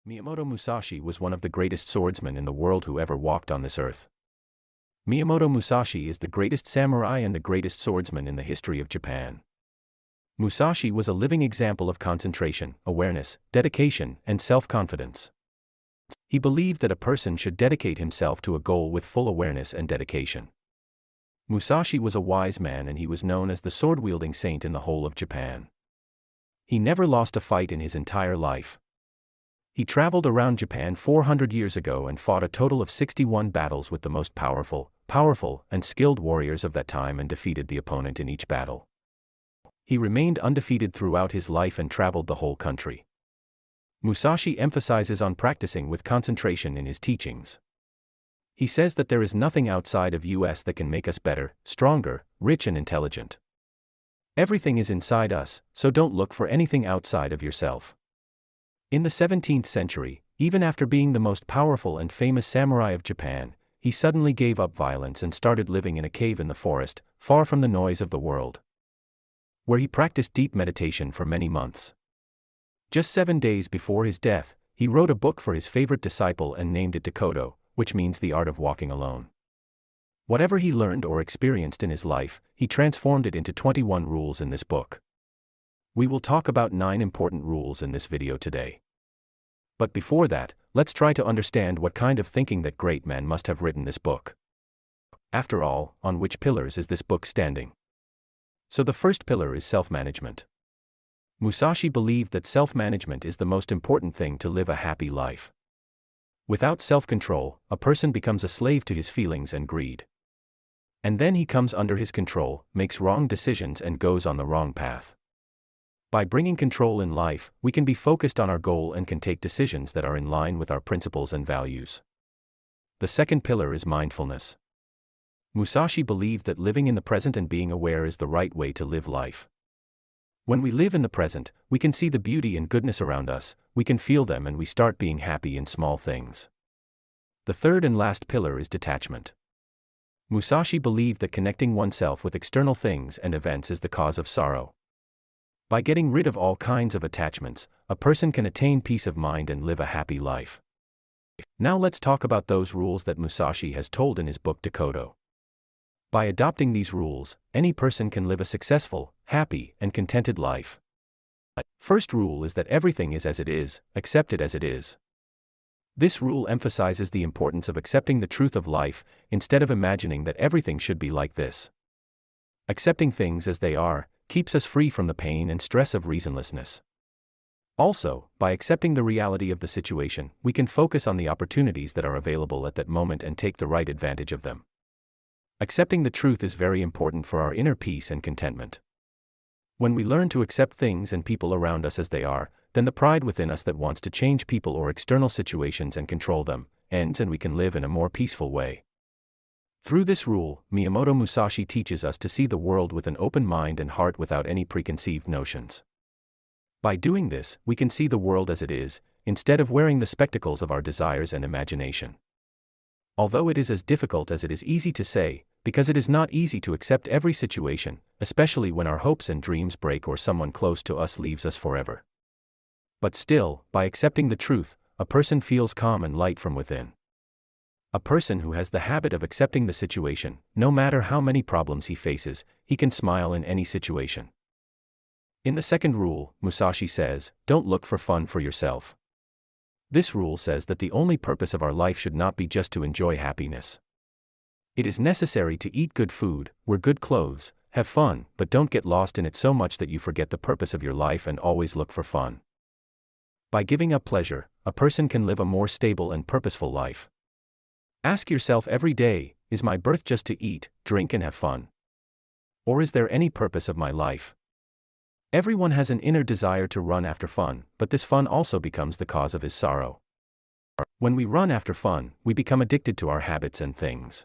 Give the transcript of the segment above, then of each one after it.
Miyamoto Musashi was one of the greatest swordsmen in the world who ever walked on this earth. Miyamoto Musashi is the greatest samurai and the greatest swordsman in the history of Japan. Musashi was a living example of concentration, awareness, dedication, and self-confidence. He believed that a person should dedicate himself to a goal with full awareness and dedication. Musashi was a wise man and he was known as the sword-wielding saint in the whole of Japan. He never lost a fight in his entire life. He traveled around Japan 400 years ago and fought a total of 61 battles with the most powerful, and skilled warriors of that time and defeated the opponent in each battle. He remained undefeated throughout his life and traveled the whole country. Musashi emphasizes on practicing with concentration in his teachings. He says that there is nothing outside of us that can make us better, stronger, rich and intelligent. Everything is inside us, so don't look for anything outside of yourself. In the 17th century, even after being the most powerful and famous samurai of Japan, he suddenly gave up violence and started living in a cave in the forest, far from the noise of the world, where he practiced deep meditation for many months. Just 7 days before his death, he wrote a book for his favorite disciple and named it Dokkodo, which means the art of walking alone. Whatever he learned or experienced in his life, he transformed it into 21 rules in this book. We will talk about 9 important rules in this video today. But before that, let's try to understand what kind of thinking that great man must have written this book. After all, on which pillars is this book standing? So the first pillar is self-management. Musashi believed that self-management is the most important thing to live a happy life. Without self-control, a person becomes a slave to his feelings and greed. And then he comes under his control, makes wrong decisions and goes on the wrong path. By bringing control in life, we can be focused on our goal and can take decisions that are in line with our principles and values. The second pillar is mindfulness. Musashi believed that living in the present and being aware is the right way to live life. When we live in the present, we can see the beauty and goodness around us, we can feel them and we start being happy in small things. The third and last pillar is detachment. Musashi believed that connecting oneself with external things and events is the cause of sorrow. By getting rid of all kinds of attachments, a person can attain peace of mind and live a happy life. Now let's talk about those rules that Musashi has told in his book Dokkodo. By adopting these rules, any person can live a successful, happy, and contented life. First rule is that everything is as it is, accept it as it is. This rule emphasizes the importance of accepting the truth of life, instead of imagining that everything should be like this. Accepting things as they are keeps us free from the pain and stress of reasonlessness. Also, by accepting the reality of the situation, we can focus on the opportunities that are available at that moment and take the right advantage of them. Accepting the truth is very important for our inner peace and contentment. When we learn to accept things and people around us as they are, then the pride within us that wants to change people or external situations and control them ends and we can live in a more peaceful way. Through this rule, Miyamoto Musashi teaches us to see the world with an open mind and heart without any preconceived notions. By doing this, we can see the world as it is, instead of wearing the spectacles of our desires and imagination. Although it is as difficult as it is easy to say, because it is not easy to accept every situation, especially when our hopes and dreams break or someone close to us leaves us forever. But still, by accepting the truth, a person feels calm and light from within. A person who has the habit of accepting the situation, no matter how many problems he faces, he can smile in any situation. In the second rule, Musashi says, don't look for fun for yourself. This rule says that the only purpose of our life should not be just to enjoy happiness. It is necessary to eat good food, wear good clothes, have fun, but don't get lost in it so much that you forget the purpose of your life and always look for fun. By giving up pleasure, a person can live a more stable and purposeful life. Ask yourself every day, is my birth just to eat, drink and have fun? Or is there any purpose of my life? Everyone has an inner desire to run after fun, but this fun also becomes the cause of his sorrow. When we run after fun, we become addicted to our habits and things.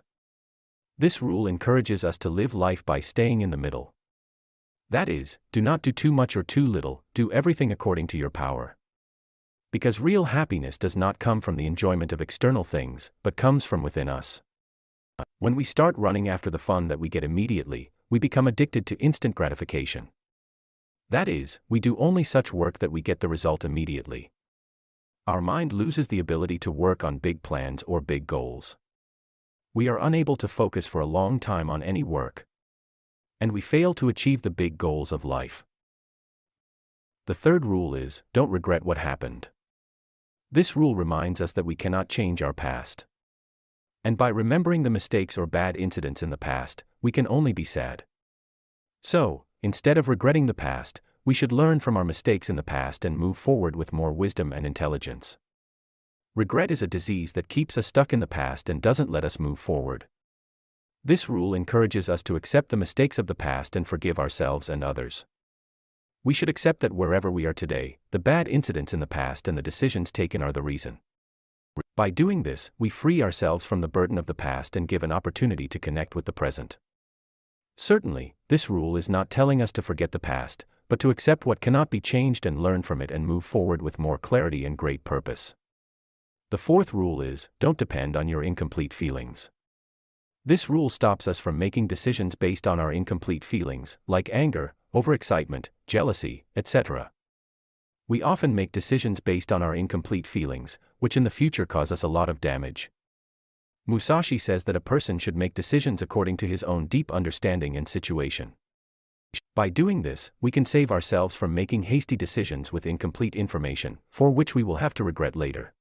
This rule encourages us to live life by staying in the middle. That is, do not do too much or too little, do everything according to your power. Because real happiness does not come from the enjoyment of external things, but comes from within us. When we start running after the fun that we get immediately, we become addicted to instant gratification. That is, we do only such work that we get the result immediately. Our mind loses the ability to work on big plans or big goals. We are unable to focus for a long time on any work. And we fail to achieve the big goals of life. The third rule is, don't regret what happened. This rule reminds us that we cannot change our past. And by remembering the mistakes or bad incidents in the past, we can only be sad. So, instead of regretting the past, we should learn from our mistakes in the past and move forward with more wisdom and intelligence. Regret is a disease that keeps us stuck in the past and doesn't let us move forward. This rule encourages us to accept the mistakes of the past and forgive ourselves and others. We should accept that wherever we are today, the bad incidents in the past and the decisions taken are the reason. By doing this, we free ourselves from the burden of the past and give an opportunity to connect with the present. Certainly, this rule is not telling us to forget the past, but to accept what cannot be changed and learn from it and move forward with more clarity and great purpose. The fourth rule is, don't depend on your incomplete feelings. This rule stops us from making decisions based on our incomplete feelings, like anger, overexcitement, jealousy, etc. We often make decisions based on our incomplete feelings, which in the future cause us a lot of damage. Musashi says that a person should make decisions according to his own deep understanding and situation. By doing this, we can save ourselves from making hasty decisions with incomplete information, for which we will have to regret later.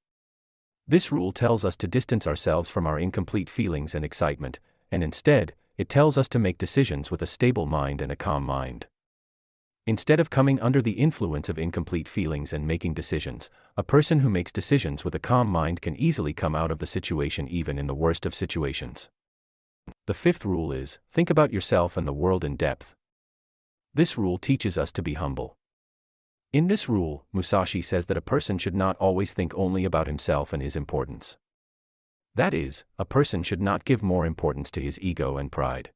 This rule tells us to distance ourselves from our incomplete feelings and excitement, and instead, it tells us to make decisions with a stable mind and a calm mind. Instead of coming under the influence of incomplete feelings and making decisions, a person who makes decisions with a calm mind can easily come out of the situation even in the worst of situations. The fifth rule is, think about yourself and the world in depth. This rule teaches us to be humble. In this rule, Musashi says that a person should not always think only about himself and his importance. That is, a person should not give more importance to his ego and pride.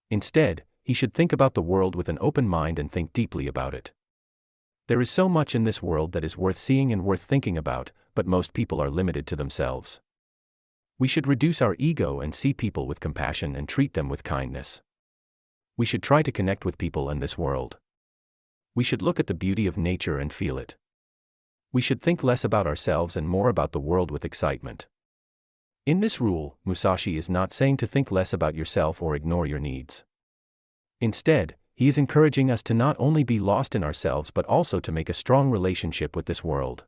Instead, he should think about the world with an open mind and think deeply about it. There is so much in this world that is worth seeing and worth thinking about, but most people are limited to themselves. We should reduce our ego and see people with compassion and treat them with kindness. We should try to connect with people in this world. We should look at the beauty of nature and feel it. We should think less about ourselves and more about the world with excitement. In this rule, Musashi is not saying to think less about yourself or ignore your needs. Instead, he is encouraging us to not only be lost in ourselves but also to make a strong relationship with this world.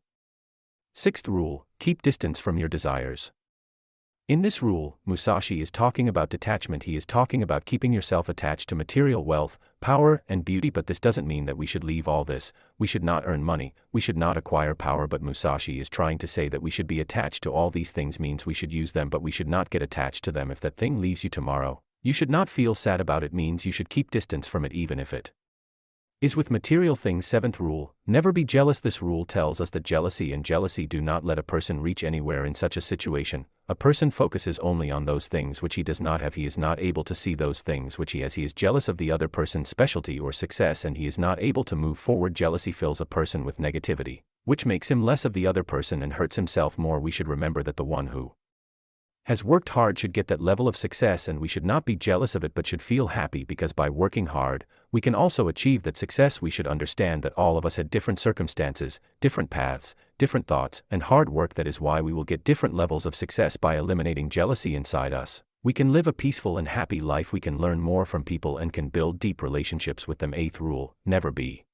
Sixth rule, keep distance from your desires. In this rule, Musashi is talking about detachment. He is talking about keeping yourself attached to material wealth, power, and beauty, but this doesn't mean that we should leave all this. We should not earn money, we should not acquire power, but Musashi is trying to say that we should be attached to all these things means we should use them, but we should not get attached to them. If that thing leaves you tomorrow, you should not feel sad about it means you should keep distance from it even if it is with material things. Seventh rule, never be jealous. This rule tells us that jealousy do not let a person reach anywhere in such a situation. A person focuses only on those things which he does not have. He is not able to see those things which he has. He is jealous of the other person's specialty or success and he is not able to move forward. Jealousy fills a person with negativity, which makes him less of the other person and hurts himself more. We should remember that the one who has worked hard should get that level of success, and we should not be jealous of it but should feel happy because by working hard, we can also achieve that success. We should understand that all of us had different circumstances, different paths, different thoughts, and hard work. That is why we will get different levels of success. By eliminating jealousy inside us, we can live a peaceful and happy life. We can learn more from people and can build deep relationships with them. Eighth rule, never be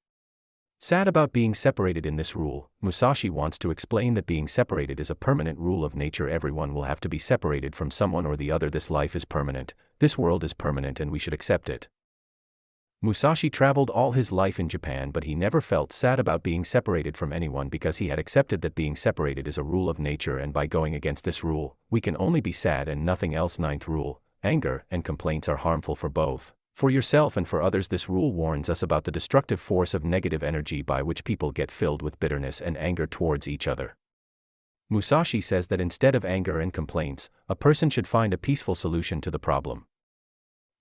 sad about being separated. In this rule, Musashi wants to explain that being separated is a permanent rule of nature. Everyone will have to be separated from someone or the other. This life is permanent, this world is permanent, and we should accept it. Musashi traveled all his life in Japan, but he never felt sad about being separated from anyone because he had accepted that being separated is a rule of nature, and by going against this rule, we can only be sad and nothing else. Ninth rule, anger and complaints are harmful for both for yourself and for others. This rule warns us about the destructive force of negative energy by which people get filled with bitterness and anger towards each other. Musashi says that instead of anger and complaints, a person should find a peaceful solution to the problem.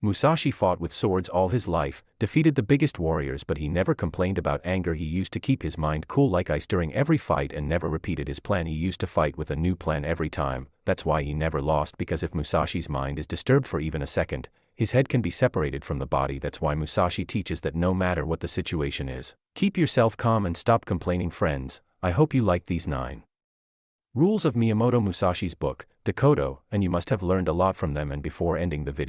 Musashi fought with swords all his life, defeated the biggest warriors, but he never complained about anger. He used to keep his mind cool like ice during every fight and never repeated his plan. He used to fight with a new plan every time. That's why he never lost, because if Musashi's mind is disturbed for even a second, his head can be separated from the body. That's why Musashi teaches that no matter what the situation is, keep yourself calm and stop complaining. Friends, I hope you liked these 9 rules of Miyamoto Musashi's book, Dokkodo, and you must have learned a lot from them. And before ending the video,